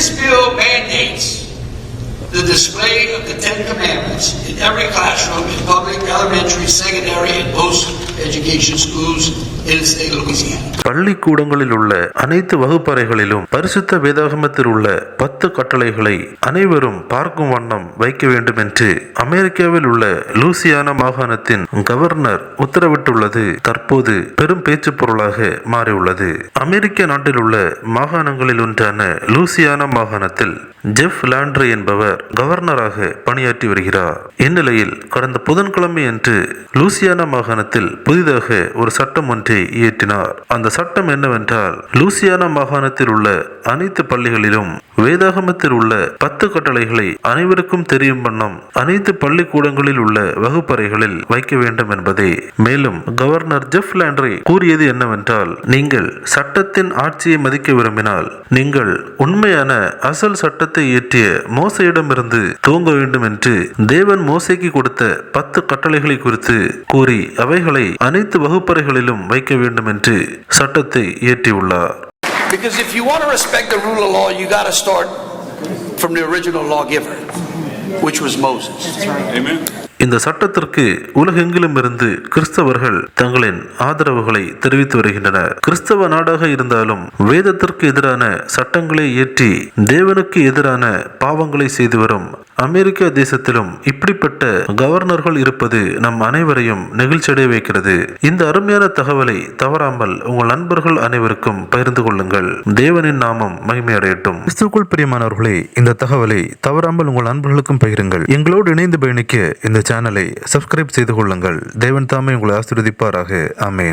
This bill mandates the display of the Ten Commandments in every classroom in public, elementary, secondary, and post-education schools in the state of Louisiana. பள்ளிக்கூடங்களில் உள்ள அனைத்து வகுப்பறைகளிலும் பரிசுத்த வேதாகமத்தில் உள்ள 10 கட்டளைகளை அனைவரும் பார்க்கும் வண்ணம் வைக்க வேண்டும் என்று அமெரிக்காவில் உள்ள லூசியானா மாகாணத்தின் கவர்னர் உத்தரவிட்டுள்ளது தற்போது பெரும் பேச்சு பொருளாக மாறியுள்ளது. அமெரிக்க நாட்டில் உள்ள மாகாணங்களில் ஒன்றான லூசியானா மாகாணத்தில் ஜெஃப் லாண்ட்ரி என்பவர் கவர்னராக பணியாற்றி வருகிறார். இந்நிலையில் கடந்த புதன்கிழமை அன்று லூசியானா மாகாணத்தில் புதிதாக ஒரு சட்டம் ஒன்றை இயற்றினார். அந்த சட்டம் என்னவென்றால், லூசியானா மாகாணத்தில் உள்ள அனைத்து பள்ளிகளிலும் வேதாகமத்தில் உள்ள 10 கட்டளைகளை அனைவருக்கும் தெரியும் வண்ணம் அனைத்து பள்ளிக்கூடங்களில் உள்ள வகுப்பறைகளில் வைக்க வேண்டும் என்பதே. மேலும் கவர்னர் ஜெஃப் லாண்ட்ரி கூறியது என்னவென்றால், நீங்கள் சட்டத்தின் ஆட்சியை மதிக்க விரும்பினால் நீங்கள் உண்மையான அசல் சட்டத்தை இயற்றிய மோசையிடமிருந்து துவங்க வேண்டும் என்று தேவன் மோசைக்கு கொடுத்த 10 கட்டளைகளை குறித்து கூறி அவைகளை அனைத்து வகுப்பறைகளிலும் வைக்க வேண்டும் என்று சட்டத்தை இயற்றியுள்ளார். Because if you want to respect the rule of law, you got to start from the original lawgiver, which was Moses. Amen. இந்த சட்டத்திற்கு உலகெங்கிலும் இருந்து கிறிஸ்தவர்கள் தங்களின் ஆதரவுகளை தெரிவித்து வருகின்றனர். கிறிஸ்தவ நாடாக இருந்தாலும் வேதத்திற்கு எதிரான சட்டங்களை இயற்றி தேவனுக்கு எதிரான பாவங்களை செய்து வரும் அமெரிக்கா தேசத்திலும் இப்படிப்பட்ட கவர்னர்கள் இருப்பது நம் அனைவரையும் நெகிழ்ச்சியடைய வைக்கிறது. இந்த அருமையான தகவலை தவறாமல் உங்கள் நண்பர்கள் அனைவருக்கும் பகிர்ந்து கொள்ளுங்கள். தேவனின் நாமம் மகிமையடையட்டும். கிறிஸ்துவுக்குள் பிரியமானவர்களே, இந்த தகவலை தவறாமல் உங்கள் நண்பர்களுக்கும் பகிருங்கள். எங்களோடு இணைந்து பயணிக்க இந்த சேனலை சப்ஸ்கிரைப் செய்து கொள்ளுங்கள். தேவன் தாமே உங்களை ஆசீர்வதிப்பாராக. ஆமென்.